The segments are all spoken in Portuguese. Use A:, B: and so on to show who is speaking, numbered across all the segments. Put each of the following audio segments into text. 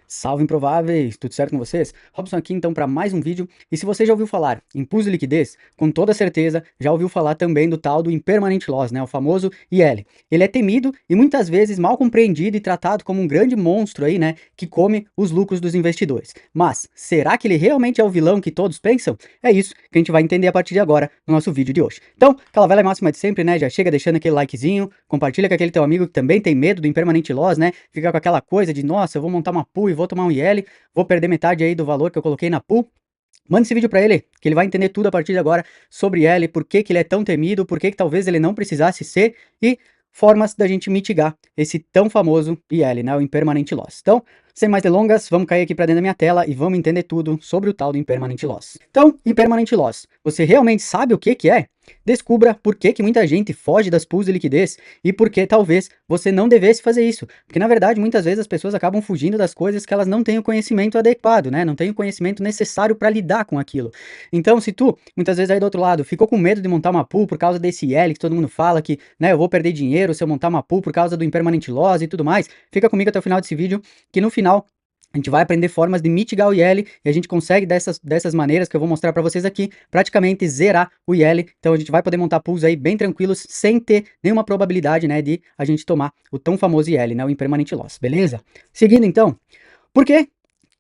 A: Salve improváveis, tudo certo com vocês? Robson aqui então para mais um vídeo, e se você já ouviu falar em pools de liquidez, com toda certeza já ouviu falar também do tal do Impermanent Loss, né, o famoso IL. Ele é temido e muitas vezes mal compreendido e tratado como um grande monstro aí, né, que come os lucros dos investidores. Mas, será que ele realmente é o vilão que todos pensam? É isso que a gente vai entender a partir de agora no nosso vídeo de hoje. Então, aquela velha máxima de sempre, né, já chega deixando aquele likezinho, compartilha com aquele teu amigo que também tem medo do Impermanent Loss, né, fica com aquela coisa de, nossa, eu vou montar uma pool e vou tomar um IL, vou perder metade aí do valor que eu coloquei na pool. Manda esse vídeo para ele, que ele vai entender tudo a partir de agora sobre IL, por que que ele é tão temido, por que que talvez ele não precisasse ser e formas da gente mitigar esse tão famoso IL, né, o Impermanent Loss. Então, sem mais delongas, vamos cair aqui para dentro da minha tela e vamos entender tudo sobre o tal do Impermanent Loss. Então, Impermanent Loss, você realmente sabe o que que é? Descubra por que que muita gente foge das pools de liquidez e por que talvez você não devesse fazer isso. Porque na verdade, muitas vezes as pessoas acabam fugindo das coisas que elas não têm o conhecimento adequado, né? Não têm o conhecimento necessário para lidar com aquilo. Então, se tu, muitas vezes aí do outro lado, ficou com medo de montar uma pool por causa desse IL que todo mundo fala que, né, eu vou perder dinheiro se eu montar uma pool por causa do Impermanent Loss e tudo mais, fica comigo até o final desse vídeo, que no final a gente vai aprender formas de mitigar o IL e a gente consegue dessas maneiras que eu vou mostrar para vocês aqui, praticamente zerar o IL. Então a gente vai poder montar pools aí bem tranquilos, sem ter nenhuma probabilidade, né, de a gente tomar o tão famoso IL, né, o Impermanent Loss, beleza? Seguindo então, por quê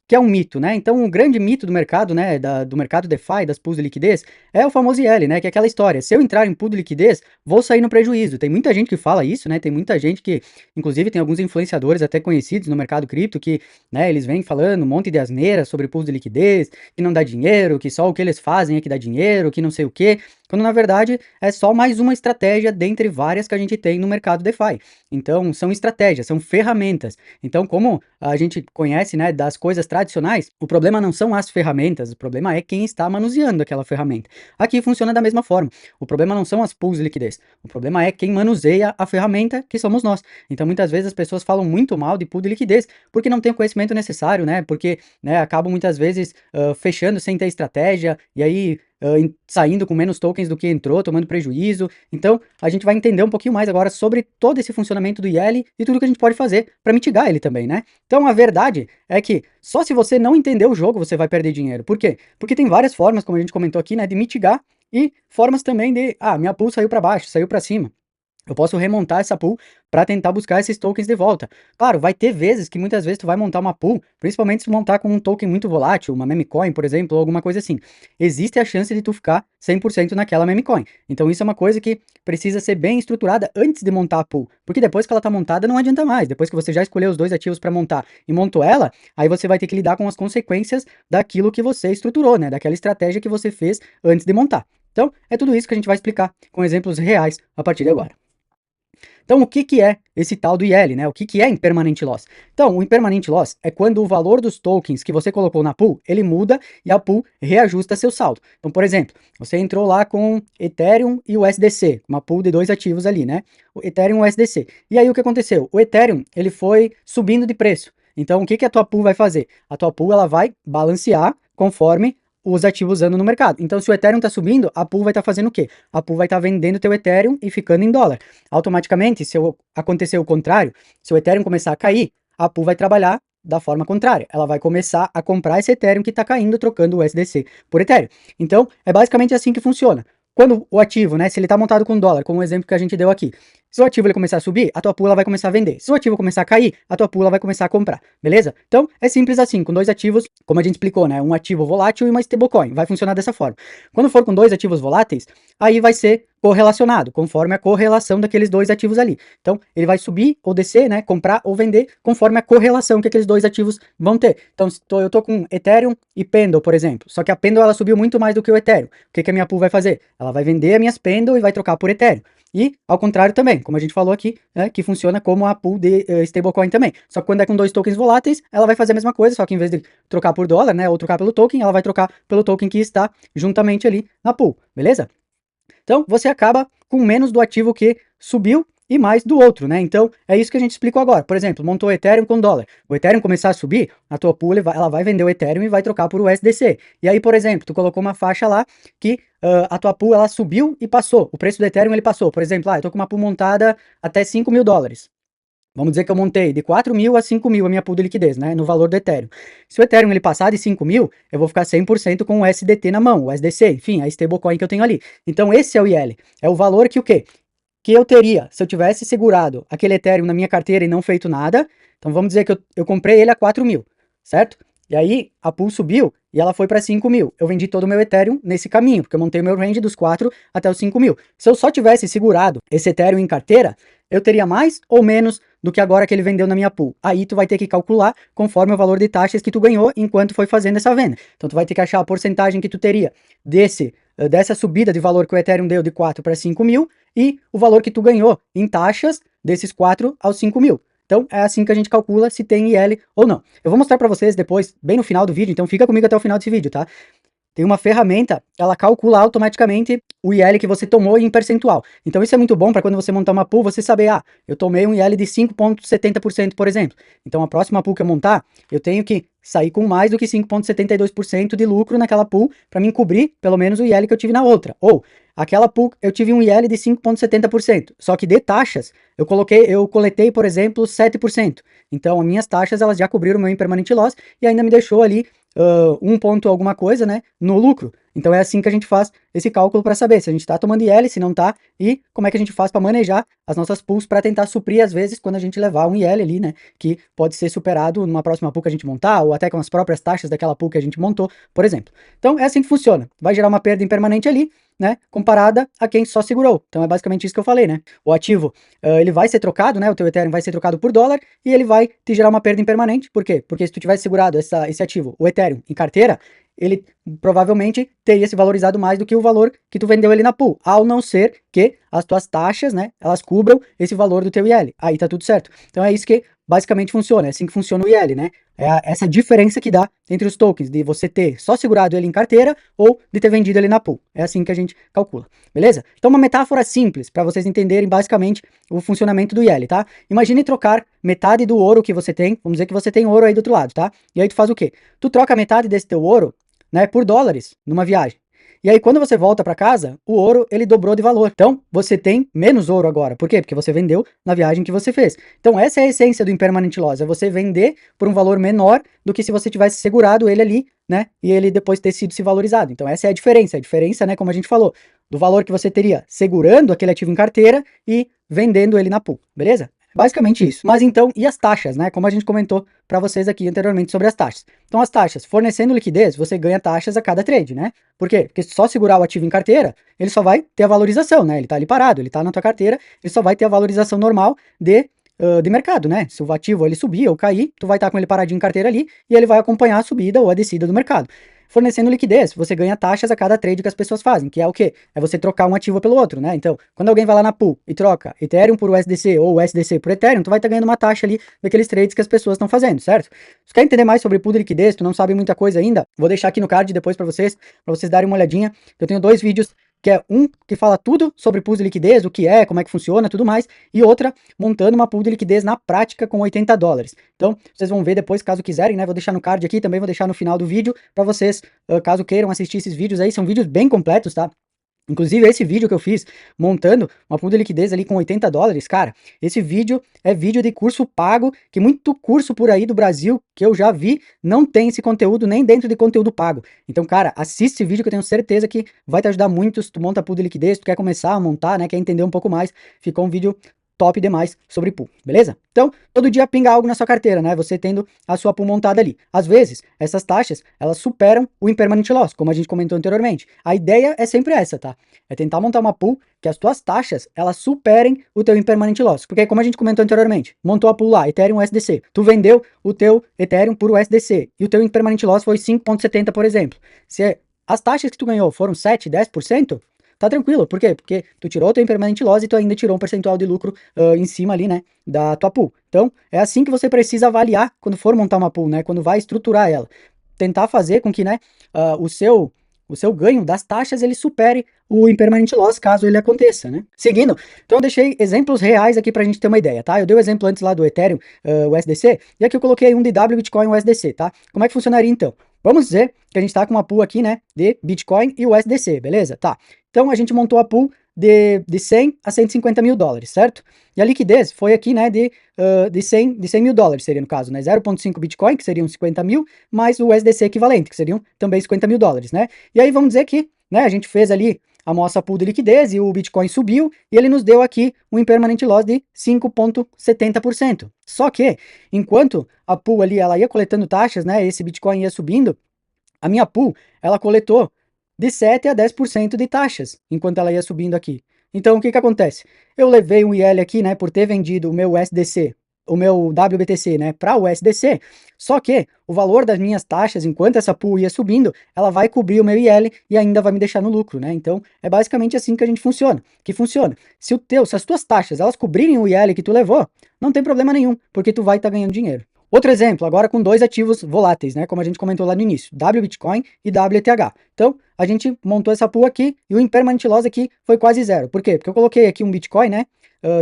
A: que é um mito, né? Então, um grande mito do mercado, né, do mercado DeFi, das pools de liquidez, é o famoso IL, né, que é aquela história, se eu entrar em pool de liquidez, vou sair no prejuízo. Tem muita gente que fala isso, né, tem muita gente que, inclusive tem alguns influenciadores até conhecidos no mercado cripto que, né, eles vêm falando um monte de asneiras sobre pools de liquidez, que não dá dinheiro, que só o que eles fazem é que dá dinheiro, que não sei o quê, quando na verdade é só mais uma estratégia dentre várias que a gente tem no mercado DeFi. Então, são estratégias, são ferramentas. Então, como a gente conhece, né, das coisas tradicionais, o problema não são as ferramentas, o problema é quem está manuseando aquela ferramenta. Aqui funciona da mesma forma. O problema não são as pools de liquidez, o problema é quem manuseia a ferramenta, que somos nós. Então, muitas vezes as pessoas falam muito mal de pool de liquidez porque não tem o conhecimento necessário, né? Porque, né, acabam muitas vezes fechando sem ter estratégia e aí saindo com menos tokens do que entrou, tomando prejuízo. Então, a gente vai entender um pouquinho mais agora sobre todo esse funcionamento do IL e tudo que a gente pode fazer para mitigar ele também, né? Então, a verdade é que só se você não entender o jogo, você vai perder dinheiro. Por quê? Porque tem várias formas, como a gente comentou aqui, né, de mitigar e formas também de, minha pool saiu para baixo, saiu para cima. Eu posso remontar essa pool para tentar buscar esses tokens de volta. Claro, vai ter vezes que muitas vezes tu vai montar uma pool, principalmente se tu montar com um token muito volátil, uma meme coin, por exemplo, ou alguma coisa assim. Existe a chance de tu ficar 100% naquela meme coin. Então isso é uma coisa que precisa ser bem estruturada antes de montar a pool, porque depois que ela tá montada não adianta mais. Depois que você já escolheu os dois ativos para montar e montou ela, aí você vai ter que lidar com as consequências daquilo que você estruturou, né? Daquela estratégia que você fez antes de montar. Então, é tudo isso que a gente vai explicar com exemplos reais a partir de agora. Então, o que que é esse tal do IL, né? O que que é Impermanent Loss? Então, o Impermanent Loss é quando o valor dos tokens que você colocou na pool, ele muda e a pool reajusta seu saldo. Então, por exemplo, você entrou lá com Ethereum e o USDC, uma pool de dois ativos ali, né? O Ethereum e o USDC. E aí o que aconteceu? O Ethereum, ele foi subindo de preço. Então, o que que a tua pool vai fazer? A tua pool, ela vai balancear conforme os ativos andam no mercado. Então, se o Ethereum está subindo, a pool vai estar fazendo o quê? A pool vai estar vendendo teu Ethereum e ficando em dólar. Automaticamente, se acontecer o contrário, se o Ethereum começar a cair, a pool vai trabalhar da forma contrária. Ela vai começar a comprar esse Ethereum que está caindo, trocando o USDC por Ethereum. Então, é basicamente assim que funciona. Quando o ativo, né, se ele está montado com dólar, como o exemplo que a gente deu aqui, se o ativo ele começar a subir, a tua pool ela vai começar a vender. Se o ativo começar a cair, a tua pool ela vai começar a comprar, beleza? Então, é simples assim, com dois ativos, como a gente explicou, né, um ativo volátil e uma stablecoin, vai funcionar dessa forma. Quando for com dois ativos voláteis, aí vai ser correlacionado, conforme a correlação daqueles dois ativos ali. Então, ele vai subir ou descer, né, comprar ou vender, conforme a correlação que aqueles dois ativos vão ter. Então, se eu tô com Ethereum e Pendle, por exemplo, só que a Pendle ela subiu muito mais do que o Ethereum. O que que a minha pool vai fazer? Ela vai vender as minhas Pendle e vai trocar por Ethereum. E, ao contrário também, como a gente falou aqui, né, que funciona como a pool de stablecoin também. Só que quando é com dois tokens voláteis, ela vai fazer a mesma coisa, só que em vez de trocar por dólar, né, ou trocar pelo token, ela vai trocar pelo token que está juntamente ali na pool, beleza? Então, você acaba com menos do ativo que subiu e mais do outro, né? Então, é isso que a gente explicou agora. Por exemplo, montou o Ethereum com dólar. O Ethereum começar a subir, a tua pool ela vai vender o Ethereum e vai trocar por USDC. E aí, por exemplo, tu colocou uma faixa lá que a tua pool ela subiu e passou. O preço do Ethereum ele passou. Por exemplo, eu tô com uma pool montada até $5.000. Vamos dizer que eu montei de 4.000 a 5.000 a minha pool de liquidez, né, no valor do Ethereum. Se o Ethereum ele passar de 5.000, eu vou ficar 100% com o SDT na mão, o SDC, enfim, a stablecoin que eu tenho ali. Então esse é o IL, é o valor que o quê? Que eu teria se eu tivesse segurado aquele Ethereum na minha carteira e não feito nada. Então vamos dizer que eu comprei ele a 4.000, certo? E aí a pool subiu e ela foi para 5.000. Eu vendi todo o meu Ethereum nesse caminho, porque eu montei o meu range dos 4 até os 5.000. Se eu só tivesse segurado esse Ethereum em carteira, eu teria mais ou menos do que agora que ele vendeu na minha pool. Aí tu vai ter que calcular conforme o valor de taxas que tu ganhou enquanto foi fazendo essa venda. Então tu vai ter que achar a porcentagem que tu teria dessa subida de valor que o Ethereum deu de 4 para 5.000 e o valor que tu ganhou em taxas desses 4 aos 5.000. Então é assim que a gente calcula se tem IL ou não. Eu vou mostrar para vocês depois, bem no final do vídeo, então fica comigo até o final desse vídeo, tá? Tem uma ferramenta, ela calcula automaticamente o IL que você tomou em percentual. Então isso é muito bom para quando você montar uma pool, você saber, eu tomei um IL de 5,70%, por exemplo. Então a próxima pool que eu montar, eu tenho que sair com mais do que 5,72% de lucro naquela pool para me cobrir pelo menos o IL que eu tive na outra. Ou aquela pool eu tive um IL de 5,70%, só que de taxas eu coletei, por exemplo, 7%. Então as minhas taxas elas já cobriram o meu impermanente loss e ainda me deixou ali um ponto alguma coisa, né, no lucro. Então é assim que a gente faz esse cálculo para saber se a gente está tomando IL, se não está, e como é que a gente faz para manejar as nossas pools para tentar suprir, às vezes, quando a gente levar um IL ali, né, que pode ser superado numa próxima pool que a gente montar, ou até com as próprias taxas daquela pool que a gente montou, por exemplo. Então é assim que funciona. Vai gerar uma perda impermanente ali, né, comparada a quem só segurou. Então é basicamente isso que eu falei, né? O ativo, ele vai ser trocado, né, o teu Ethereum vai ser trocado por dólar e ele vai te gerar uma perda impermanente. Por quê? Porque se tu tivesse segurado esse ativo, o Ethereum, em carteira, ele provavelmente teria se valorizado mais do que o valor que tu vendeu ele na pool, ao não ser que as tuas taxas, né, elas cubram esse valor do teu IL. Aí tá tudo certo. Então é isso que basicamente funciona, é assim que funciona o IL, né? Essa diferença que dá entre os tokens, de você ter só segurado ele em carteira ou de ter vendido ele na pool. É assim que a gente calcula, beleza? Então uma metáfora simples para vocês entenderem basicamente o funcionamento do IL, tá? Imagine trocar metade do ouro que você tem, vamos dizer que você tem ouro aí do outro lado, tá? E aí tu faz o quê? Tu troca metade desse teu ouro, né, por dólares numa viagem. E aí quando você volta para casa, o ouro ele dobrou de valor. Então você tem menos ouro agora. Por quê? Porque você vendeu na viagem que você fez. Então essa é a essência do impermanent loss, é você vender por um valor menor do que se você tivesse segurado ele ali, né, e ele depois ter sido se valorizado. Então essa é a diferença, né, como a gente falou, do valor que você teria segurando aquele ativo em carteira e vendendo ele na pool, beleza? Basicamente isso. Mas então, e as taxas, né? Como a gente comentou para vocês aqui anteriormente sobre as taxas. Então, as taxas, fornecendo liquidez, você ganha taxas a cada trade, né? Por quê? Porque só segurar o ativo em carteira, ele só vai ter a valorização, né? Ele tá ali parado, ele tá na tua carteira, ele só vai ter a valorização normal de mercado, né? Se o ativo ele subir ou cair, tu vai estar com ele paradinho em carteira ali e ele vai acompanhar a subida ou a descida do mercado. Fornecendo liquidez, você ganha taxas a cada trade que as pessoas fazem, que é o quê? É você trocar um ativo pelo outro, né? Então, quando alguém vai lá na pool e troca Ethereum por USDC ou USDC por Ethereum, tu vai estar ganhando uma taxa ali daqueles trades que as pessoas estão fazendo, certo? Se tu quer entender mais sobre pool de liquidez, tu não sabe muita coisa ainda, vou deixar aqui no card depois para vocês darem uma olhadinha. Eu tenho 2 vídeos que é um que fala tudo sobre pools de liquidez, o que é, como é que funciona, tudo mais, e outra montando uma pool de liquidez na prática com $80. Então, vocês vão ver depois, caso quiserem, né? Vou deixar no card aqui, também vou deixar no final do vídeo para vocês, caso queiram assistir esses vídeos aí, são vídeos bem completos, tá? Inclusive, esse vídeo que eu fiz montando uma pool de liquidez ali com $80, cara, esse vídeo é vídeo de curso pago, que muito curso por aí do Brasil que eu já vi não tem esse conteúdo nem dentro de conteúdo pago. Então, cara, assiste esse vídeo que eu tenho certeza que vai te ajudar muito se tu monta pool de liquidez, tu quer começar a montar, né, quer entender um pouco mais, ficou um vídeo top demais sobre pool, beleza? Então, todo dia pinga algo na sua carteira, né? Você tendo a sua pool montada ali. Às vezes, essas taxas, elas superam o impermanent loss, como a gente comentou anteriormente. A ideia é sempre essa, tá? É tentar montar uma pool que as tuas taxas, elas superem o teu impermanent loss. Porque como a gente comentou anteriormente, montou a pool lá, Ethereum USDC. Tu vendeu o teu Ethereum por USDC e o teu impermanent loss foi 5,70, por exemplo. Se as taxas que tu ganhou foram 7, 10%, tá tranquilo. Por quê? Porque tu tirou o teu impermanent loss e tu ainda tirou um percentual de lucro em cima ali, né, da tua pool. Então, é assim que você precisa avaliar quando for montar uma pool, né, quando vai estruturar ela. Tentar fazer com que, né, o seu ganho das taxas ele supere o impermanent loss caso ele aconteça, né? Seguindo, então eu deixei exemplos reais aqui pra gente ter uma ideia, tá? Eu dei o exemplo antes lá do Ethereum, USDC, e aqui eu coloquei um DW Bitcoin USDC, tá? Como é que funcionaria então? Vamos dizer que a gente tá com uma pool aqui, né, de Bitcoin e USDC, beleza? Tá. Então a gente montou a pool de 100 a 150 mil dólares, certo? E a liquidez foi aqui, né, de 100 mil dólares, seria no caso, né, 0,5 Bitcoin, que seriam 50 mil, mais o USDC equivalente, que seriam também 50 mil dólares, né? E aí vamos dizer que, né, a gente fez ali a nossa pool de liquidez e o Bitcoin subiu e ele nos deu aqui um impermanent loss de 5,70%. Só que, enquanto a pool ali, ela ia coletando taxas, né, esse Bitcoin ia subindo, a minha pool, ela coletou de 7 a 10% de taxas, enquanto ela ia subindo aqui. Então, o que que acontece? Eu levei um IL aqui, né, por ter vendido o meu USDC, o meu WBTC, né, para o USDC, só que o valor das minhas taxas, enquanto essa pool ia subindo, ela vai cobrir o meu IL e ainda vai me deixar no lucro, né? Então, é basicamente assim que a gente funciona, Se as tuas taxas, elas cobrirem o IL que tu levou, não tem problema nenhum, porque tu vai estar ganhando dinheiro. Outro exemplo, agora com dois ativos voláteis, né? Como a gente comentou lá no início, WBitcoin e WETH. Então, a gente montou essa pool aqui e o impermanent loss aqui foi quase zero. Por quê? Porque eu coloquei aqui um Bitcoin, né?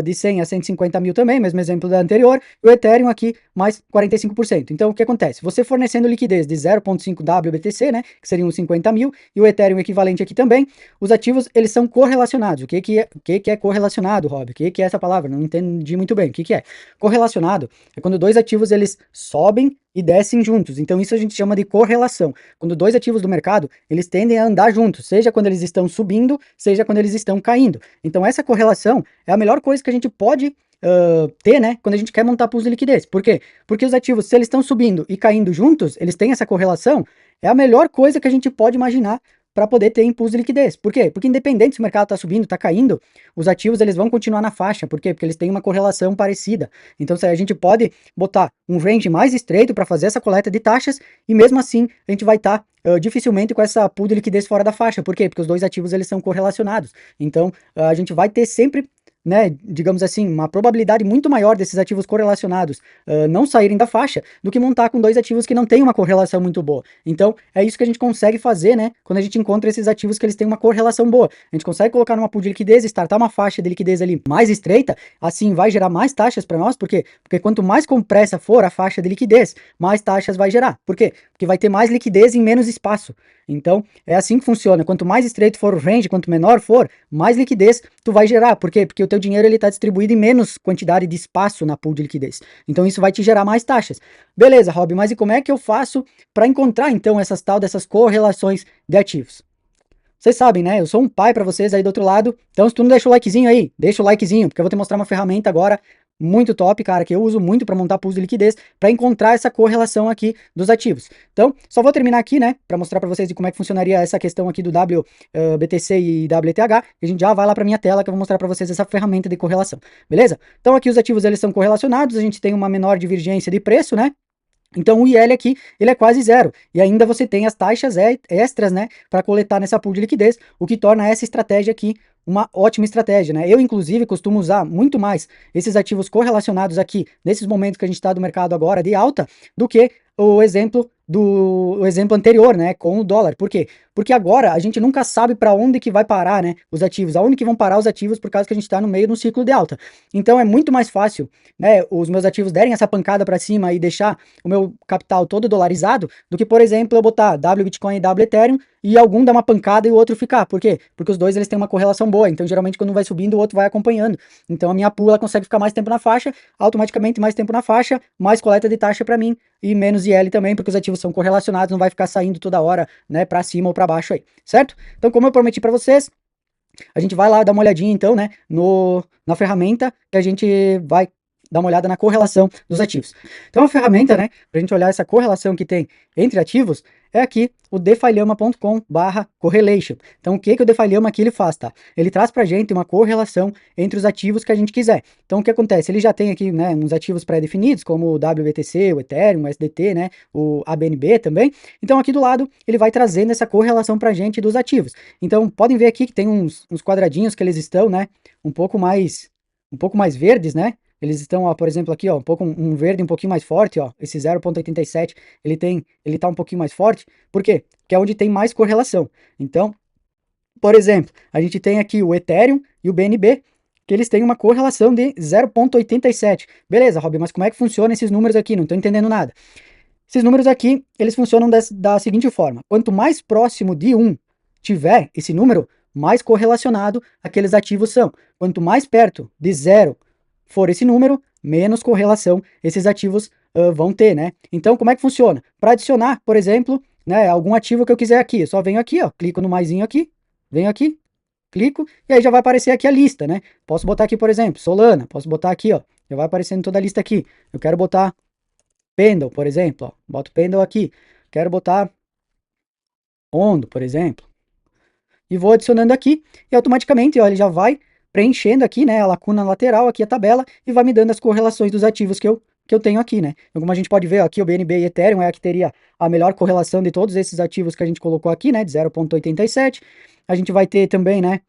A: De 100 a 150 mil também, mesmo exemplo da anterior, e o Ethereum aqui mais 45%. Então, o que acontece? Você fornecendo liquidez de 0,5 WBTC, né, que seriam 50 mil, e o Ethereum equivalente aqui também, os ativos, eles são correlacionados. O que é correlacionado, Rob? O que é essa palavra? Não entendi muito bem. O que é? Correlacionado é quando dois ativos, eles sobem e descem juntos. Então, isso a gente chama de correlação. Quando dois ativos do mercado, eles tendem a andar juntos, seja quando eles estão subindo, seja quando eles estão caindo. Então, essa correlação é a melhor coisa que a gente pode ter, né, quando a gente quer montar pools de liquidez. Por quê? Porque os ativos, se eles estão subindo e caindo juntos, eles têm essa correlação, é a melhor coisa que a gente pode imaginar para poder ter em pools de liquidez. Por quê? Porque independente se o mercado está subindo, está caindo, os ativos eles vão continuar na faixa. Por quê? Porque eles têm uma correlação parecida. Então, a gente pode botar um range mais estreito para fazer essa coleta de taxas e mesmo assim a gente vai estar dificilmente com essa pool de liquidez fora da faixa. Por quê? Porque os dois ativos eles são correlacionados. Então, a gente vai ter sempre, né, digamos assim, uma probabilidade muito maior desses ativos correlacionados não saírem da faixa do que montar com dois ativos que não têm uma correlação muito boa. Então, é isso que a gente consegue fazer, né, quando a gente encontra esses ativos que eles têm uma correlação boa. A gente consegue colocar numa pool de liquidez, startar uma faixa de liquidez ali mais estreita, assim vai gerar mais taxas para nós, por quê? Porque quanto mais compressa for a faixa de liquidez, mais taxas vai gerar. Por quê? Porque vai ter mais liquidez em menos espaço. Então, é assim que funciona. Quanto mais estreito for o range, quanto menor for, mais liquidez tu vai gerar. Por quê? Porque o teu dinheiro ele está distribuído em menos quantidade de espaço na pool de liquidez. Então, isso vai te gerar mais taxas. Beleza, Rob, mas e como é que eu faço para encontrar, então, dessas correlações de ativos? Vocês sabem, né? Eu sou um pai para vocês aí do outro lado. Então, se tu não deixa o likezinho aí, deixa o likezinho, porque eu vou te mostrar uma ferramenta agora muito top, cara, que eu uso muito para montar pools de liquidez, para encontrar essa correlação aqui dos ativos. Então, só vou terminar aqui, né, para mostrar para vocês de como é que funcionaria essa questão aqui do WBTC e WTH, e a gente já vai lá para minha tela que eu vou mostrar para vocês essa ferramenta de correlação, beleza? Então, aqui os ativos eles são correlacionados, a gente tem uma menor divergência de preço, né? Então o IL aqui, ele é quase zero, e ainda você tem as taxas extras, né, para coletar nessa pool de liquidez, o que torna essa estratégia aqui uma ótima estratégia, né? Eu, inclusive, costumo usar muito mais esses ativos correlacionados aqui, nesses momentos que a gente está do mercado agora de alta, do que o exemplo anterior, né, com o dólar. Por quê? Porque agora a gente nunca sabe para onde que vai parar, né, os ativos, aonde que vão parar os ativos por causa que a gente está no meio de um ciclo de alta. Então é muito mais fácil, né, os meus ativos derem essa pancada para cima e deixar o meu capital todo dolarizado, do que, por exemplo, eu botar WBitcoin e WETHEREUM e algum dá uma pancada e o outro ficar. Por quê? Porque os dois eles têm uma correlação boa. Então, geralmente, quando um vai subindo, o outro vai acompanhando. Então, a minha pool ela consegue ficar mais tempo na faixa, automaticamente mais tempo na faixa, mais coleta de taxa para mim e menos IL também, porque os ativos são correlacionados, não vai ficar saindo toda hora, né, para cima ou para baixo aí, certo? Então, como eu prometi para vocês, a gente vai lá dar uma olhadinha então, né, na ferramenta que a gente vai dar uma olhada na correlação dos ativos. Então a ferramenta, né, para a gente olhar essa correlação que tem entre ativos, é aqui o defailhama.com/correlation. Então o que o defailhama aqui ele faz, tá? Ele traz pra gente uma correlação entre os ativos que a gente quiser. Então o que acontece? Ele já tem aqui, né, uns ativos pré-definidos, como o WBTC, o Ethereum, o SDT, né, o ABNB também. Então aqui do lado ele vai trazendo essa correlação pra gente dos ativos. Então podem ver aqui que tem uns quadradinhos que eles estão, né, um pouco mais verdes, né? Eles estão, ó, por exemplo, aqui, ó, um verde um pouquinho mais forte, ó, esse 0,87, ele tá um pouquinho mais forte. Por quê? Porque é onde tem mais correlação. Então, por exemplo, a gente tem aqui o Ethereum e o BNB, que eles têm uma correlação de 0,87. Beleza, Rob, mas como é que funcionam esses números aqui? Não tô entendendo nada. Esses números aqui, eles funcionam da seguinte forma: quanto mais próximo de 1 tiver esse número, mais correlacionado aqueles ativos são. Quanto mais perto de zero for esse número, menos correlação esses ativos vão ter, né? Então, como é que funciona? Para adicionar, por exemplo, né, algum ativo que eu quiser aqui, eu só venho aqui, ó, clico no maisinho aqui, venho aqui, clico, e aí já vai aparecer aqui a lista, né? Posso botar aqui, por exemplo, Solana, posso botar aqui, ó, já vai aparecendo toda a lista aqui. Eu quero botar Pendle, por exemplo, ó, boto Pendle aqui. Quero botar Ondo, por exemplo, e vou adicionando aqui, e automaticamente, ó, ele já vai preenchendo aqui, né, a lacuna lateral, aqui a tabela, e vai me dando as correlações dos ativos que eu tenho aqui, né. Então, como a gente pode ver, ó, aqui o BNB e Ethereum é a que teria a melhor correlação de todos esses ativos que a gente colocou aqui, né, de 0,87. A gente vai ter também, né,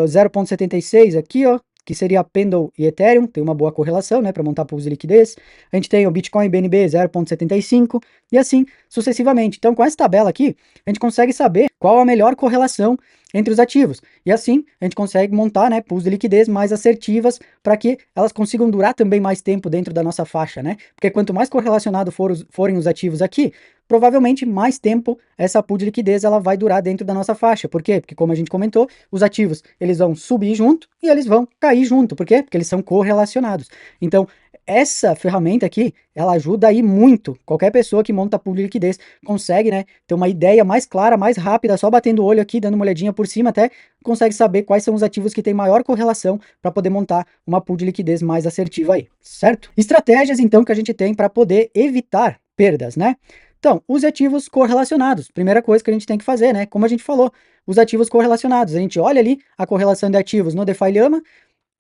A: 0,76 aqui, ó, que seria Pendle e Ethereum, tem uma boa correlação, né, para montar pools de liquidez. A gente tem o Bitcoin e BNB 0,75 e assim sucessivamente. Então, com essa tabela aqui, a gente consegue saber qual a melhor correlação entre os ativos. E assim, a gente consegue montar, né, pools de liquidez mais assertivas para que elas consigam durar também mais tempo dentro da nossa faixa, né? Porque quanto mais correlacionado forem os ativos aqui, provavelmente mais tempo essa pool de liquidez ela vai durar dentro da nossa faixa. Por quê? Porque como a gente comentou, os ativos, eles vão subir junto e eles vão cair junto. Por quê? Porque eles são correlacionados. Então, essa ferramenta aqui, ela ajuda aí muito. Qualquer pessoa que monta pool de liquidez consegue, né, ter uma ideia mais clara, mais rápida, só batendo o olho aqui, dando uma olhadinha por cima, até consegue saber quais são os ativos que têm maior correlação para poder montar uma pool de liquidez mais assertiva aí, certo? Estratégias, então, que a gente tem para poder evitar perdas, né? Então, os ativos correlacionados. Primeira coisa que a gente tem que fazer, né? Como a gente falou, os ativos correlacionados. A gente olha ali a correlação de ativos no DeFi Llama,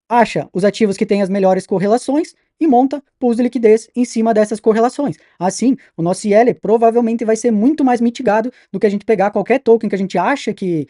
A: acha os ativos que têm as melhores correlações e monta pools de liquidez em cima dessas correlações. Assim, o nosso IL provavelmente vai ser muito mais mitigado do que a gente pegar qualquer token que a gente acha que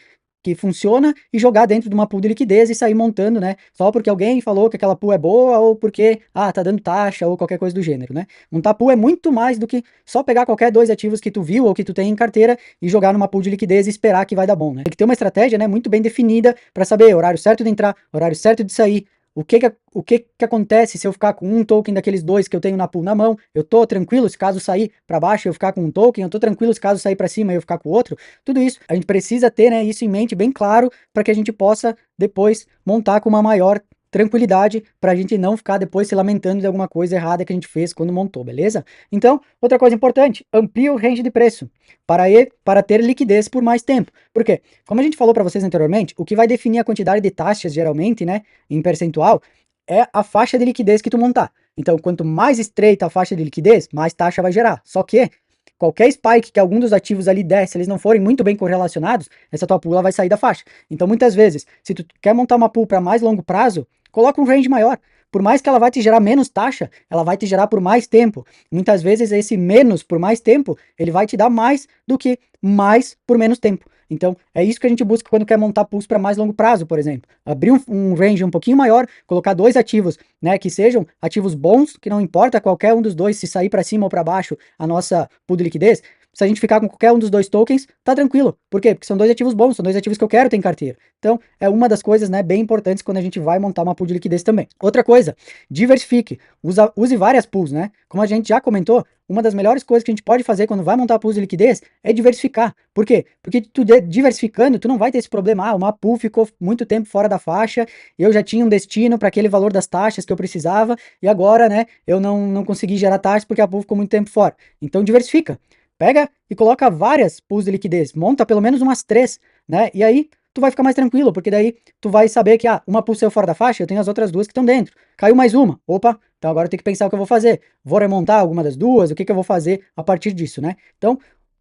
A: funciona e jogar dentro de uma pool de liquidez e sair montando, né? Só porque alguém falou que aquela pool é boa ou porque, tá dando taxa ou qualquer coisa do gênero, né? Montar pool é muito mais do que só pegar qualquer dois ativos que tu viu ou que tu tem em carteira e jogar numa pool de liquidez e esperar que vai dar bom, né? Tem que ter uma estratégia, né, muito bem definida para saber horário certo de entrar, horário certo de sair, o que acontece se eu ficar com um token daqueles dois que eu tenho na pool na mão? Eu tô tranquilo se caso sair para baixo eu ficar com um token? Eu tô tranquilo se caso sair para cima eu ficar com o outro? Tudo isso a gente precisa ter, né, isso em mente bem claro para que a gente possa depois montar com uma maior tranquilidade para a gente não ficar depois se lamentando de alguma coisa errada que a gente fez quando montou, beleza? Então, outra coisa importante, amplie o range de preço para ter liquidez por mais tempo. Por quê? Como a gente falou para vocês anteriormente, o que vai definir a quantidade de taxas geralmente, né, em percentual, é a faixa de liquidez que tu montar. Então, quanto mais estreita a faixa de liquidez, mais taxa vai gerar. Só que qualquer spike que algum dos ativos ali der, se eles não forem muito bem correlacionados, essa tua pool vai sair da faixa. Então, muitas vezes, se tu quer montar uma pool para mais longo prazo, coloca um range maior. Por mais que ela vai te gerar menos taxa, ela vai te gerar por mais tempo. Muitas vezes esse menos por mais tempo, ele vai te dar mais do que mais por menos tempo. Então, é isso que a gente busca quando quer montar pools para mais longo prazo, por exemplo. Abrir um range um pouquinho maior, colocar dois ativos, né, que sejam ativos bons, que não importa qualquer um dos dois se sair para cima ou para baixo a nossa pool de liquidez. Se a gente ficar com qualquer um dos dois tokens, tá tranquilo. Por quê? Porque são dois ativos bons, são dois ativos que eu quero ter em carteira. Então, é uma das coisas, né, bem importantes quando a gente vai montar uma pool de liquidez também. Outra coisa, diversifique. Use várias pools, né? Como a gente já comentou, uma das melhores coisas que a gente pode fazer quando vai montar pools de liquidez é diversificar. Por quê? Porque tu diversificando, tu não vai ter esse problema. Uma pool ficou muito tempo fora da faixa, eu já tinha um destino para aquele valor das taxas que eu precisava, e agora, né, eu não consegui gerar taxas porque a pool ficou muito tempo fora. Então, diversifica. Pega e coloca várias pools de liquidez, monta pelo menos umas 3, né? E aí tu vai ficar mais tranquilo, porque daí tu vai saber que uma pool saiu fora da faixa, eu tenho as outras duas que estão dentro. Caiu mais uma. Opa, então agora eu tenho que pensar o que eu vou fazer. Vou remontar alguma das duas? O que eu vou fazer a partir disso, né? Então,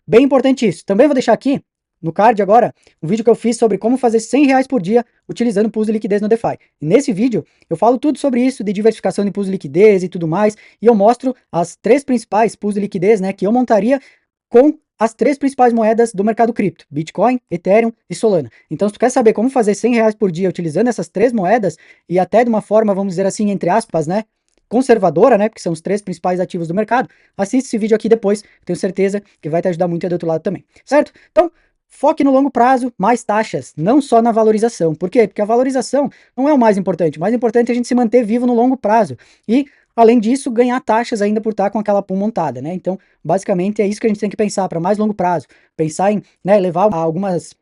A: bem importante isso. Também vou deixar aqui no card agora um vídeo que eu fiz sobre como fazer R$ 100 por dia utilizando pools de liquidez no DeFi. E nesse vídeo eu falo tudo sobre isso, de diversificação de pools de liquidez e tudo mais, e eu mostro as 3 principais pools de liquidez, né, que eu montaria com as 3 principais moedas do mercado cripto, Bitcoin, Ethereum e Solana. Então, se tu quer saber como fazer R$ 100 por dia utilizando essas 3 moedas, e até de uma forma, vamos dizer assim, entre aspas, né, conservadora, né, porque são os 3 principais ativos do mercado, assiste esse vídeo aqui depois, tenho certeza que vai te ajudar muito aí do outro lado também, certo? Então, foque no longo prazo, mais taxas, não só na valorização. Por quê? Porque a valorização não é o mais importante é a gente se manter vivo no longo prazo. E além disso, ganhar taxas ainda por estar com aquela pool montada, né? Então, basicamente é isso que a gente tem que pensar para mais longo prazo. Pensar em, né, levar algumas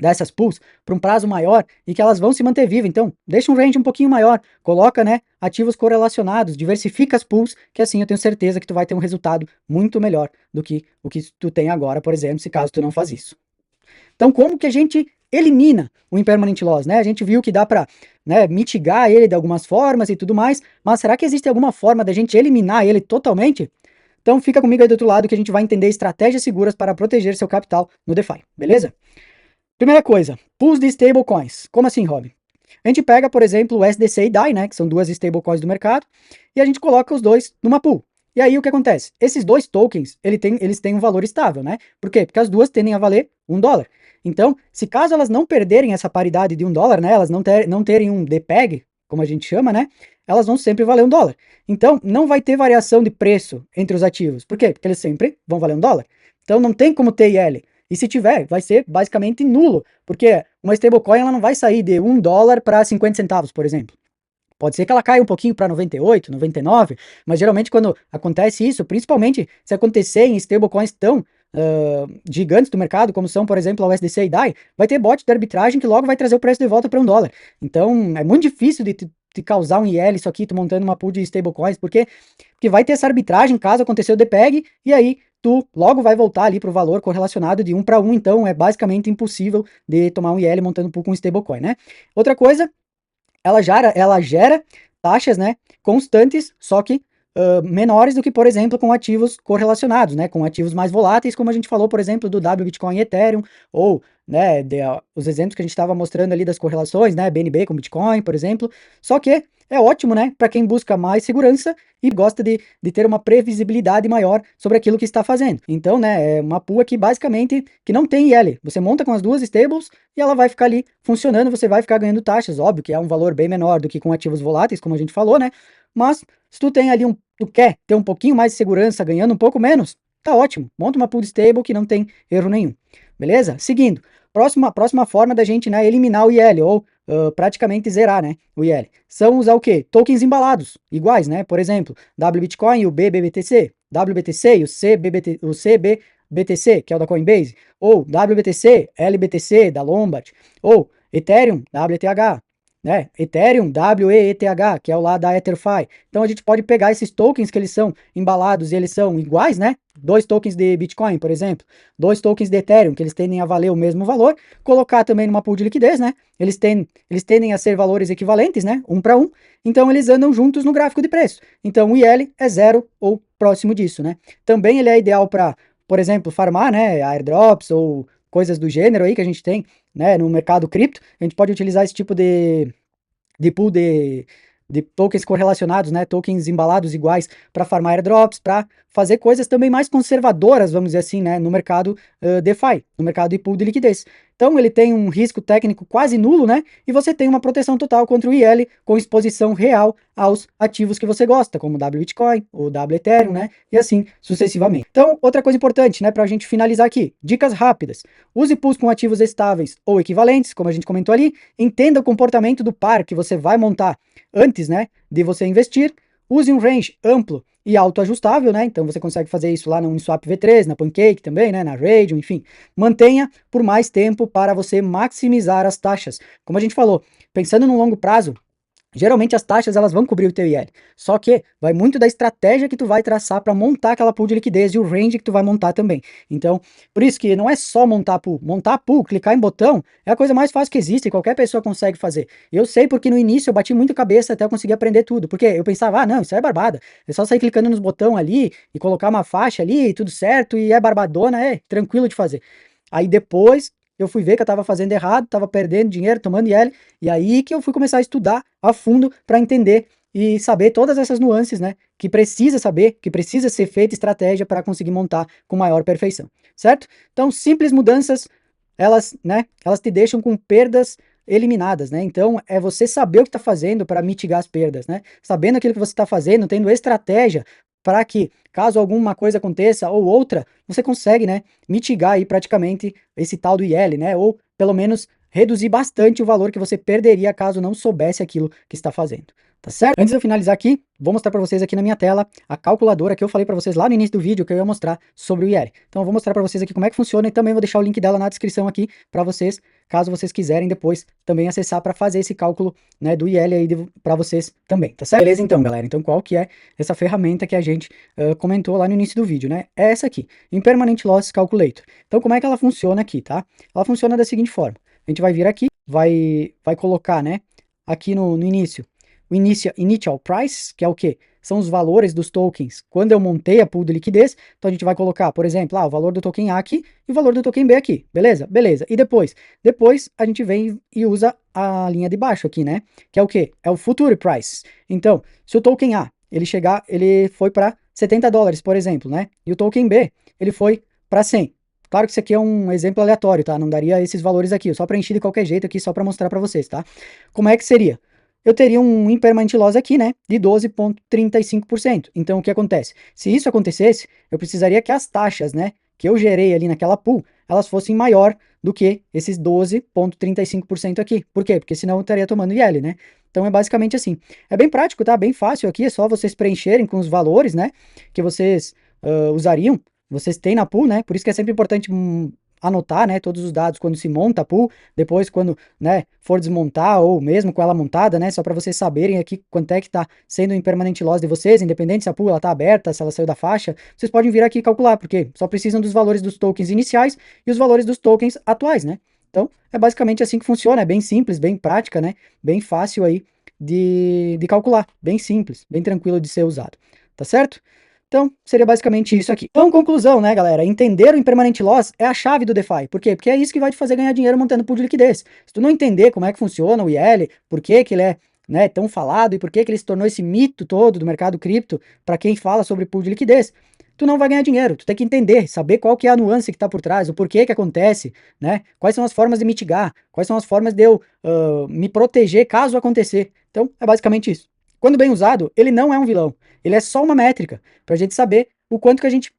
A: dessas pools para um prazo maior e que elas vão se manter vivas. Então, deixa um range um pouquinho maior, coloca, né, ativos correlacionados, diversifica as pools, que assim eu tenho certeza que tu vai ter um resultado muito melhor do que o que tu tem agora, por exemplo, se caso tu não faz isso. Então, como que a gente elimina o impermanent loss, né? A gente viu que dá para, né, mitigar ele de algumas formas e tudo mais, mas será que existe alguma forma da gente eliminar ele totalmente? Então, fica comigo aí do outro lado que a gente vai entender estratégias seguras para proteger seu capital no DeFi, beleza? Primeira coisa, pools de stablecoins. Como assim, Rob? A gente pega, por exemplo, o SDC e DAI, né, que são duas stablecoins do mercado, e a gente coloca os dois numa pool. E aí o que acontece? Esses dois tokens, eles têm um valor estável, né? Por quê? Porque as duas tendem a valer $1. Então, se caso elas não perderem essa paridade de $1, né, elas não terem um DPEG, como a gente chama, né, elas vão sempre valer $1. Então, não vai ter variação de preço entre os ativos. Por quê? Porque eles sempre vão valer $1. Então, não tem como ter IL. E se tiver, vai ser basicamente nulo, porque uma stablecoin ela não vai sair de $1 para 50 centavos, por exemplo. Pode ser que ela caia um pouquinho para 98, 99, mas geralmente quando acontece isso, principalmente se acontecer em stablecoins tão gigantes do mercado, como são, por exemplo, a USDC e DAI, vai ter bot de arbitragem que logo vai trazer o preço de volta para $1. Então, é muito difícil de causar um IL isso aqui, tu montando uma pool de stablecoins, porque vai ter essa arbitragem caso acontecer o DPEG, e aí tu logo vai voltar ali para o valor correlacionado de 1 para 1, então é basicamente impossível de tomar um IL montando pool com stablecoin, né? Outra coisa, ela gera taxas, né, constantes, só que menores do que, por exemplo, com ativos correlacionados, né, com ativos mais voláteis, como a gente falou, por exemplo, do WBitcoin e Ethereum, ou, né, os exemplos que a gente estava mostrando ali das correlações, né, BNB com Bitcoin, por exemplo, só que é ótimo, né, para quem busca mais segurança e gosta de ter uma previsibilidade maior sobre aquilo que está fazendo. Então, né, é uma pool aqui basicamente que não tem IL. Você monta com as duas stables e ela vai ficar ali funcionando, você vai ficar ganhando taxas, óbvio que é um valor bem menor do que com ativos voláteis, como a gente falou, né? Mas se tu tem ali tu quer ter um pouquinho mais de segurança, ganhando um pouco menos, tá ótimo. Monta uma pool stable que não tem erro nenhum. Beleza? Seguindo, próxima forma da gente, né, eliminar o IL ou praticamente zerar, né, o IL. São usar o quê? Tokens embalados, iguais, né? Por exemplo, WBitcoin e o BBBTC, WBTC e o CBBTC, que é o da Coinbase, ou WBTC, LBTC da Lombard, ou Ethereum, WTH, né? Ethereum, WETH, que é o lá da EtherFi. Então a gente pode pegar esses tokens que eles são embalados e eles são iguais, né? 2 tokens de Bitcoin, por exemplo, 2 tokens de Ethereum, que eles tendem a valer o mesmo valor, colocar também numa pool de liquidez, né? Eles tendem a ser valores equivalentes, né? 1 para 1. Então eles andam juntos no gráfico de preço. Então o IL é zero ou próximo disso, né? Também ele é ideal para, por exemplo, farmar, né? Airdrops ou coisas do gênero aí que a gente tem, né, no mercado cripto. A gente pode utilizar esse tipo de pool de tokens correlacionados, né, tokens embalados iguais para farmar airdrops, para fazer coisas também mais conservadoras, vamos dizer assim, né, no mercado DeFi, no mercado de pool de liquidez. Então ele tem um risco técnico quase nulo, né, e você tem uma proteção total contra o IL com exposição real aos ativos que você gosta, como o WBitcoin, o WEthereum, né, e assim sucessivamente. Então, outra coisa importante, né, para a gente finalizar aqui, dicas rápidas. Use pools com ativos estáveis ou equivalentes, como a gente comentou ali, entenda o comportamento do par que você vai montar antes, né, de você investir. Use um range amplo e autoajustável, né? Então você consegue fazer isso lá no Uniswap V3, na Pancake também, né? Na Radium, enfim. Mantenha por mais tempo para você maximizar as taxas. Como a gente falou, pensando no longo prazo, geralmente as taxas elas vão cobrir o teu IL, só que vai muito da estratégia que tu vai traçar para montar aquela pool de liquidez e o range que tu vai montar também. Então, por isso que não é só montar a pool, clicar em botão é a coisa mais fácil que existe, qualquer pessoa consegue fazer. Eu sei porque no início eu bati muito cabeça até eu conseguir aprender tudo, porque eu pensava, ah não, isso é barbada, é só sair clicando nos botões ali e colocar uma faixa ali, tudo certo, e é barbadona, é tranquilo de fazer. Aí depois eu fui ver que eu estava fazendo errado, estava perdendo dinheiro, tomando IL, e aí que eu fui começar a estudar a fundo para entender e saber todas essas nuances, né? Que precisa saber, que precisa ser feita estratégia para conseguir montar com maior perfeição, certo? Então, simples mudanças, elas, né? Elas te deixam com perdas eliminadas, né? Então, é você saber o que está fazendo para mitigar as perdas, né? Sabendo aquilo que você está fazendo, tendo estratégia para que, caso alguma coisa aconteça ou outra, você consegue, né? Mitigar aí praticamente esse tal do IL, né? Ou pelo menos reduzir bastante o valor que você perderia caso não soubesse aquilo que está fazendo. tá certo? Antes de eu finalizar aqui, vou mostrar para vocês aqui na minha tela a calculadora que eu falei para vocês lá no início do vídeo que eu ia mostrar sobre o IL. Então eu vou mostrar para vocês aqui como é que funciona e também vou deixar o link dela na descrição aqui para vocês, caso vocês quiserem depois também acessar para fazer esse cálculo, né, do IL aí para vocês também, tá certo? Beleza então, galera. Então qual que é essa ferramenta que a gente comentou lá no início do vídeo, né? É essa aqui, Impermanent Loss Calculator. Então como é que ela funciona aqui, tá? Ela funciona da seguinte forma. A gente vai vir aqui, vai colocar, né, aqui no início, o initial price, que é o quê? São os valores dos tokens quando eu montei a pool de liquidez. Então a gente vai colocar, por exemplo, o valor do token A aqui e o valor do token B aqui, beleza? Beleza. E depois a gente vem e usa a linha de baixo aqui, né? Que é o quê? É o future price. Então, se o token A, ele foi para $70, por exemplo, né? E o token B, ele foi para 100. Claro que isso aqui é um exemplo aleatório, tá? Não daria esses valores aqui, eu só preenchi de qualquer jeito aqui, só para mostrar para vocês, tá? Como é que seria? Eu teria um impermanent loss aqui, né, de 12,35%. Então, o que acontece? Se isso acontecesse, eu precisaria que as taxas, né, que eu gerei ali naquela pool, elas fossem maior do que esses 12,35% aqui. Por quê? Porque senão eu estaria tomando IL, né? Então, é basicamente assim. É bem prático, tá? Bem fácil aqui, é só vocês preencherem com os valores, né, que vocês usariam, vocês têm na pool, né? Por isso que é sempre importante anotar, né, todos os dados quando se monta a pool, depois quando, né, for desmontar ou mesmo com ela montada, né, só para vocês saberem aqui quanto é que tá sendo o impermanent loss de vocês, independente se a pool ela tá aberta, se ela saiu da faixa, vocês podem vir aqui calcular, porque só precisam dos valores dos tokens iniciais e os valores dos tokens atuais, né? Então, é basicamente assim que funciona, é bem simples, bem prática, né? Bem fácil aí de calcular, bem simples, bem tranquilo de ser usado, tá certo? Então, seria basicamente isso aqui. Então, conclusão, né, galera? Entender o impermanent loss é a chave do DeFi. Por quê? Porque é isso que vai te fazer ganhar dinheiro montando pool de liquidez. Se tu não entender como é que funciona o IL, por que que ele é, né, tão falado e por que que ele se tornou esse mito todo do mercado cripto para quem fala sobre pool de liquidez, tu não vai ganhar dinheiro. Tu tem que entender, saber qual que é a nuance que está por trás, o porquê que acontece, né? Quais são as formas de mitigar, quais são as formas de eu me proteger caso acontecer. Então, é basicamente isso. Quando bem usado, ele não é um vilão. Ele é só uma métrica para a gente saber o quanto que a gente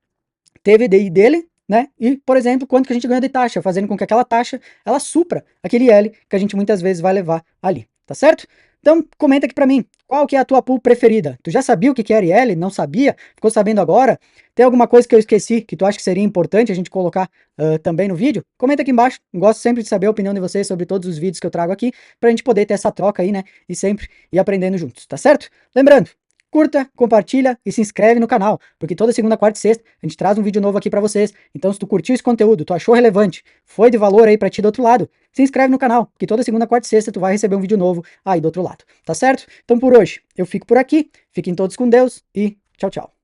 A: teve dele, né? E, por exemplo, quanto que a gente ganha de taxa, fazendo com que aquela taxa ela supra aquele L que a gente muitas vezes vai levar ali, tá certo? Então, comenta aqui para mim, qual que é a tua pool preferida? Tu já sabia o que era IL? Não sabia? Ficou sabendo agora? Tem alguma coisa que eu esqueci que tu acha que seria importante a gente colocar também no vídeo? Comenta aqui embaixo. Gosto sempre de saber a opinião de vocês sobre todos os vídeos que eu trago aqui, pra gente poder ter essa troca aí, né? E sempre ir aprendendo juntos, tá certo? Lembrando, curta, compartilha e se inscreve no canal, porque toda segunda, quarta e sexta a gente traz um vídeo novo aqui para vocês. Então, se tu curtiu esse conteúdo, tu achou relevante, foi de valor aí para ti do outro lado, se inscreve no canal, porque toda segunda, quarta e sexta tu vai receber um vídeo novo aí do outro lado, tá certo? Então, por hoje, eu fico por aqui, fiquem todos com Deus e tchau, tchau.